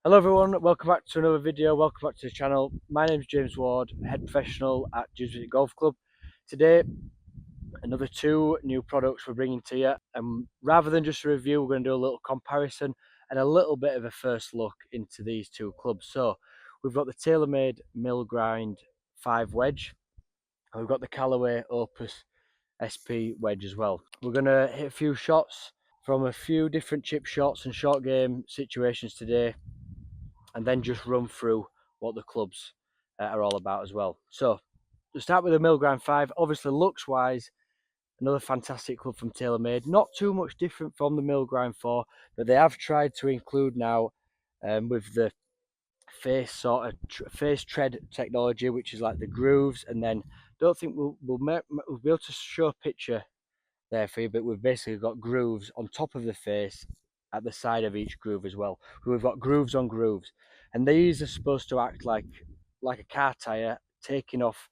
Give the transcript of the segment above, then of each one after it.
Hello everyone, welcome back to another video, welcome back to the channel. My name is James Ward, head professional at James Golf Club. Today, another two new products we're bringing to you, and rather than just a review, we're going to do a little comparison and a little bit of a first look into these two clubs. So, we've got the TaylorMade Milled Grind 5 Wedge, and we've got the Callaway Opus SP Wedge as well. We're going to hit a few shots from a few different chip shots and short game situations today, and then just run through what the clubs are all about as well. So to start with the Milled Grind 5, obviously looks wise, another fantastic club from TaylorMade. Not too much different from the Milled Grind 4, but they have tried to include now with the face face tread technology, which is like the grooves, and then don't think we'll be able to show a picture there for you, but we've basically got grooves on top of the face at the side of each groove as well. We've got grooves on grooves, and these are supposed to act like a car tire, taking off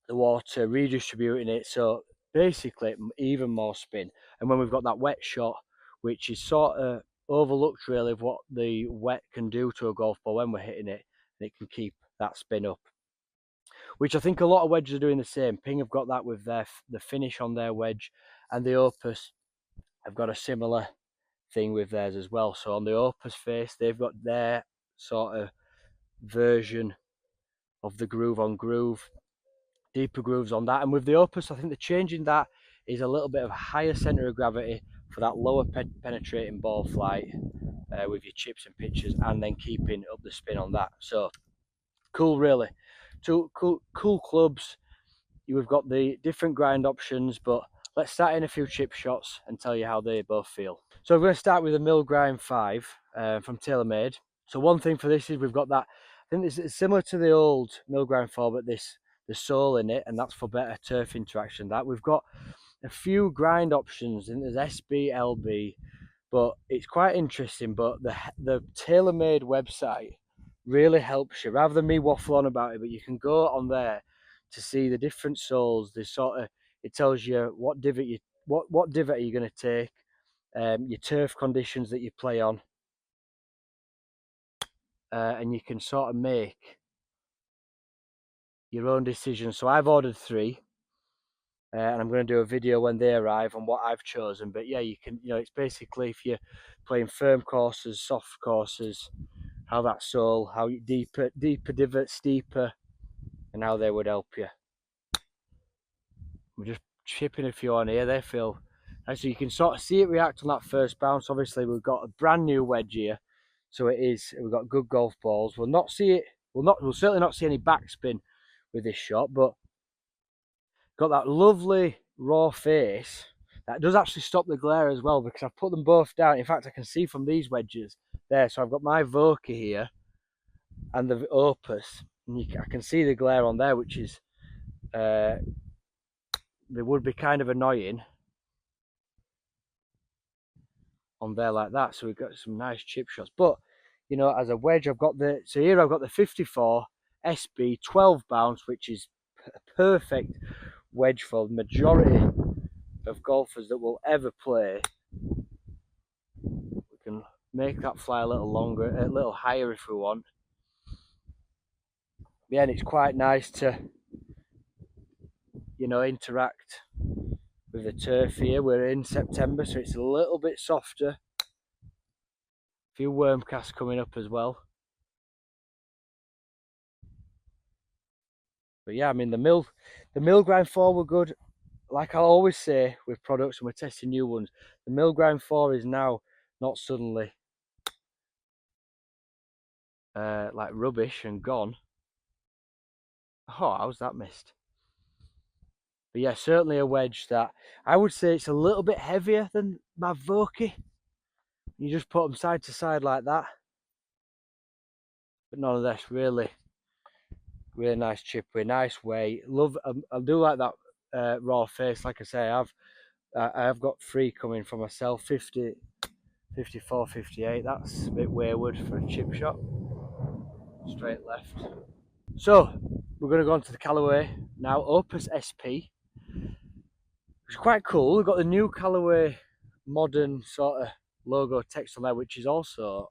the water, redistributing it, so basically even more spin. And when we've got that wet shot, which is sort of overlooked really of what the wet can do to a golf ball when we're hitting it, and it can keep that spin up, which I think a lot of wedges are doing the same. Ping have got that with the finish on their wedge, and the Opus have got a similar thing with theirs as well. So on the Opus face, they've got their sort of version of the groove on groove, deeper grooves on that. And with the Opus, I think the change in that is a little bit of a higher center of gravity for that lower penetrating ball flight with your chips and pitches, and then keeping up the spin on that. So cool, really. Two cool clubs. We've got the different grind options, but let's start in a few chip shots and tell you how they both feel. So we're going to start with the Milled Grind 5 from TaylorMade. So one thing for this is we've got that, I think this is similar to the old Milled Grind 4, but the sole in it, and that's for better turf interaction. That we've got a few grind options, and there's SB, LB, but it's quite interesting. But the TaylorMade website really helps you, rather than me waffle on about it, but you can go on there to see the different soles. They sort of, it tells you what divot what divot are you going to take, your turf conditions that you play on, and you can sort of make your own decision. So I've ordered 3, and I'm going to do a video when they arrive on what I've chosen. But yeah, you can, it's basically if you're playing firm courses, soft courses, how that sole, how deeper divot, steeper, and how they would help you. We're just chipping a few on here. They feel nice, so you can sort of see it react on that first bounce. Obviously, we've got a brand new wedge here, so we've got good golf balls. We'll not see it. We'll certainly not see any backspin with this shot, but got that lovely raw face that does actually stop the glare as well, because I've put them both down. In fact, I can see from these wedges there. So I've got my Voca here and the Opus, and I can see the glare on there, which is they would be kind of annoying on there like that. So we've got some nice chip shots, but as a wedge, I've got the 54 SB 12 bounce, which is a perfect wedge for the majority of golfers that will ever play. We can make that fly a little longer, a little higher if we want. Yeah, and it's quite nice to interact with the turf here. We're in September, so it's a little bit softer. A few worm casts coming up as well. But yeah, I mean the Milled Grind 4 were good. Like I always say with products, and we're testing new ones, the Milled Grind 4 is now not suddenly like rubbish and gone. Oh, how's that missed? But yeah, certainly a wedge that I would say it's a little bit heavier than my Voca. You just put them side to side like that. But none of this, really nice chip with nice weight. Love, I do like that raw face. Like I say, I've got 3 coming for myself, 50, 54, 58. That's a bit wayward for a chip shot. Straight left. So we're going to go on to the Callaway now, Opus SP. It's quite cool. We've got the new Callaway modern sort of logo text on there, which is also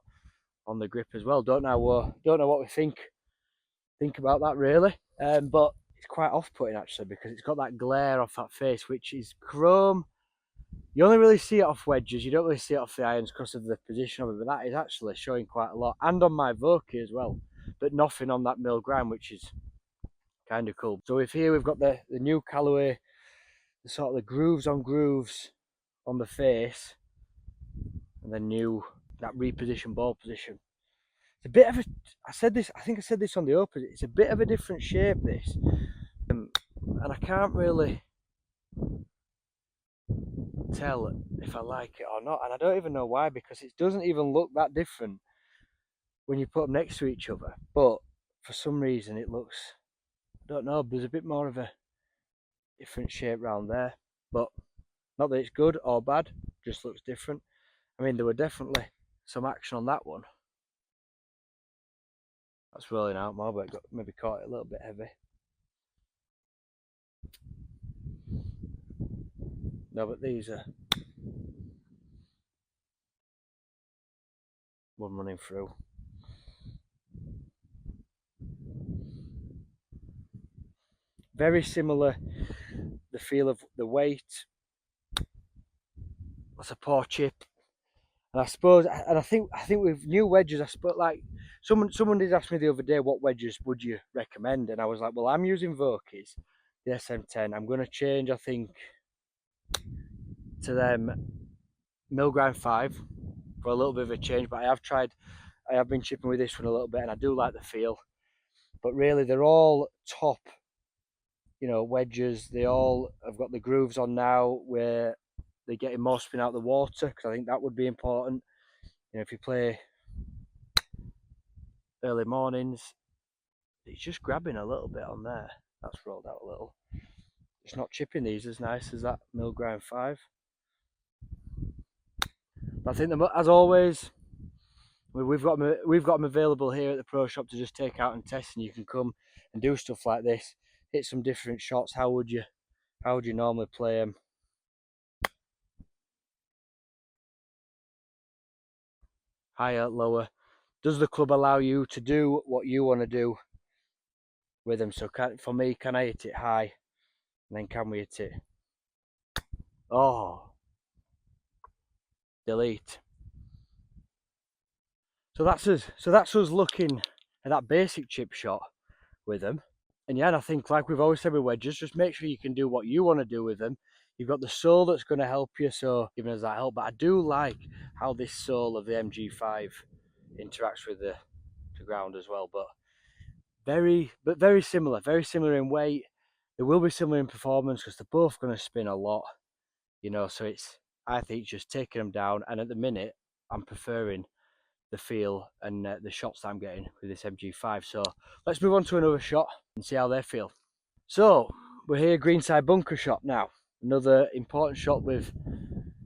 on the grip as well. Don't know what we think about that really, but it's quite off-putting actually, because it's got that glare off that face, which is chrome. You only really see it off wedges, you don't really see it off the irons because of the position of it, but that is actually showing quite a lot, and on my Vokey as well, but nothing on that Milled Grind, which is kind of cool. So with here we've got the new Callaway, the sort of the grooves on the face, and then new that reposition ball position. It's a bit of a, I think I said this on the Opus, it's a bit of a different shape this, and I can't really tell if I like it or not, and I don't even know why, because it doesn't even look that different when you put them next to each other, but for some reason it looks, I don't know, there's a bit more of a different shape round there, but not that it's good or bad, just looks different. I mean, there were definitely some action on that one. That's rolling out more, but it got maybe caught it a little bit heavy. No, but these are one running through. Very similar, the feel of the weight. That's a poor chip. And I suppose, and I think with new wedges, I suppose, like someone did ask me the other day, what wedges would you recommend? And I was like, well, I'm using Vokeys, the SM10. I'm going to change, I think, to them Milled Grind 5 for a little bit of a change. But I have been chipping with this one a little bit, and I do like the feel. But really, they're all top, wedges. They all have got the grooves on now where they're getting more spin out of the water, because I think that would be important. If you play early mornings, it's just grabbing a little bit on there. That's rolled out a little. It's not chipping these as nice as that Milled Grind 5. But I think as always, we've got them available here at the pro shop to just take out and test, and you can come and do stuff like this, hit some different shots. How would you normally play them? Higher, lower. Does the club allow you to do what you want to do with them? So for me, can I hit it high, and then can we hit it? Oh, delete. So that's us looking at that basic chip shot with them. And yeah, and I think, like we've always said with wedges, just make sure you can do what you want to do with them. You've got the sole that's going to help you, so giving us that help. But I do like how this sole of the MG5 interacts with the ground as well. But very similar in weight. They will be similar in performance because they're both going to spin a lot, So I think just taking them down. And at the minute, I'm preferring the feel and the shots that I'm getting with this MG5. So let's move on to another shot and see how they feel. So we're here, greenside bunker shot now. Another important shot with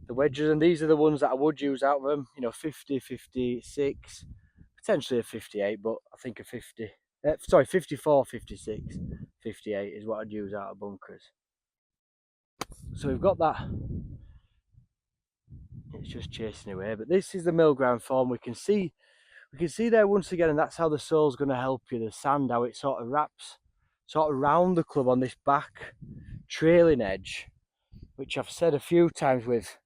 the wedges, and these are the ones that I would use out of them. 50, 56, potentially a 58, but I think a 50. Sorry, 54, 56, 58 is what I'd use out of bunkers. So we've got that. It's just chasing away, but this is the Milled Grind form. We can see there once again, and that's how the sole's going to help you. The sand, how it sort of wraps round the club on this back trailing edge, which I've said a few times with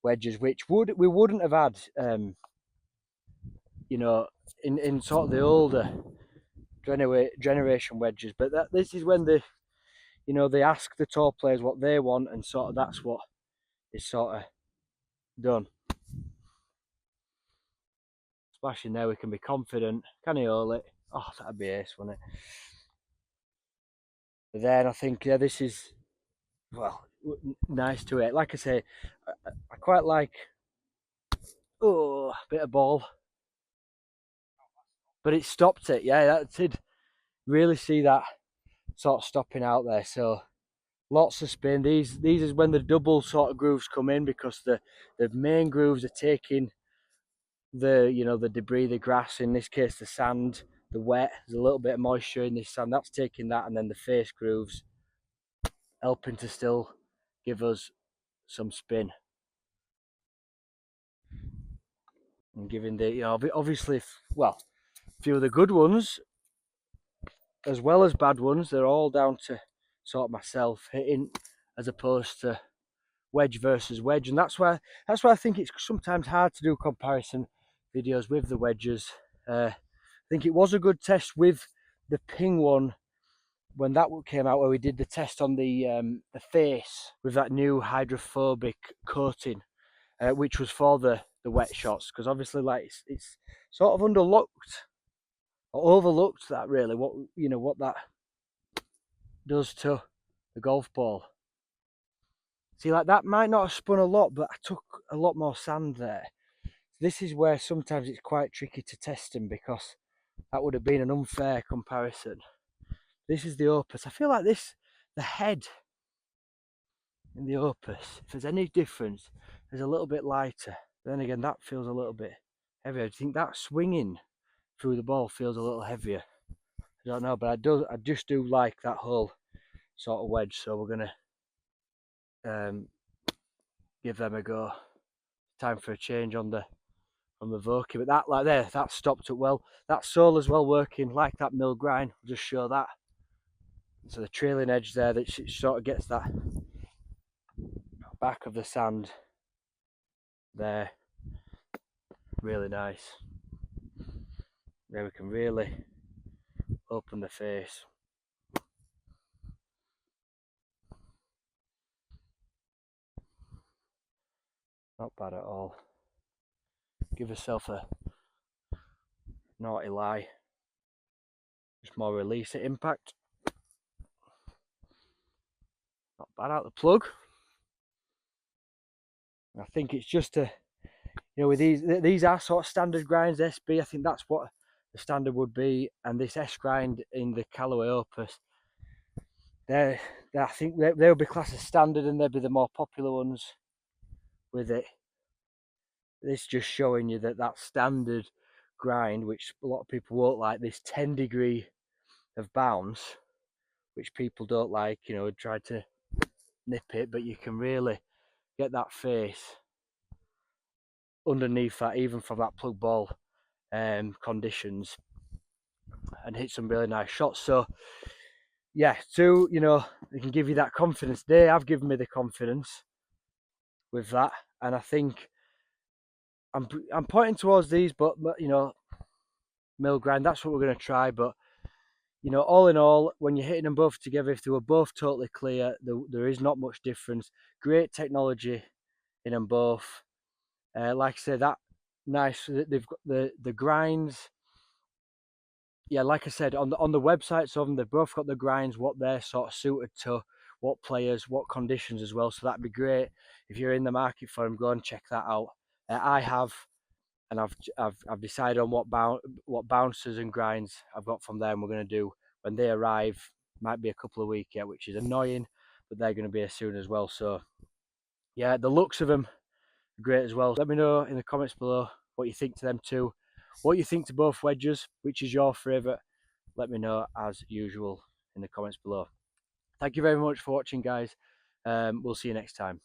wedges, which we wouldn't have had, in sort of the older generation wedges. But this is when they ask the tour players what they want, and sort of that's what is sort of done. Splash in there, we can be confident. Can he hold it? Oh, that'd be ace, wouldn't it? But then I think, yeah, this is, well, nice to it. Like I say, I quite like, a bit of ball. But it stopped it, yeah, that did really see that sort of stopping out there. So lots of spin. These is when the double sort of grooves come in, because the main grooves are taking the debris, the grass, in this case the sand, the wet. There's a little bit of moisture in this sand, that's taking that, and then the face grooves helping to still give us some spin. and giving the, obviously, well, a few of the good ones as well as bad ones, they're all down to sort of myself hitting, as opposed to wedge versus wedge. And that's why I think it's sometimes hard to do comparison videos with the wedges. I think it was a good test with the ping one when that came out, where we did the test on the face with that new hydrophobic coating, which was for the wet shots, because obviously, like, it's sort of underlooked or overlooked, that really what that does to the golf ball. See, like, that might not have spun a lot, but I took a lot more sand there. This is where sometimes it's quite tricky to test them, because that would have been an unfair comparison. This is the Opus. I feel like the head in the Opus, if there's any difference, is a little bit lighter. But then again, that feels a little bit heavier. I think that swinging through the ball feels a little heavier. I don't know, but I just do like that whole sort of wedge. So we're gonna give them a go. Time for a change on the Vokey, but that, like, there, that stopped up well. That sole as well, working like that Milled Grind. I'll just show that. So the trailing edge there, that sort of gets that back of the sand there, really nice. There we can really open the face. Not bad at all. Give yourself a naughty lie. Just more release at impact. Not bad out the plug. I think it's just with these are sort of standard grinds, SB. I think that's what the standard would be, and this S grind in the Callaway Opus, I think they'll be classed as standard, and they'll be the more popular ones with it. This just showing you that standard grind, which a lot of people won't like, this 10 degree of bounce, which people don't like, try to nip it, but you can really get that face underneath that, even from that plug ball conditions, and hit some really nice shots. So yeah, they can give you that confidence. They have given me the confidence with that, and I think I'm pointing towards these, but Milled Grind, that's what we're going to try. But all in all, when you're hitting them both together, if they were both totally clear, there is not much difference. Great technology in them both. Like I said, that nice. They've got the grinds. Yeah, like I said, on the websites of them, they've both got the grinds, what they're sort of suited to, what players, what conditions as well. So that'd be great if you're in the market for them. Go and check that out. I have, and I've decided on what bouncers and grinds I've got from them. We're going to do when they arrive. Might be a couple of weeks yet, which is annoying, but they're going to be as soon as well. So yeah, the looks of them are great as well. Let me know in the comments below what you think to them too. What you think to both wedges, which is your favourite. Let me know as usual in the comments below. Thank you very much for watching, guys. We'll see you next time.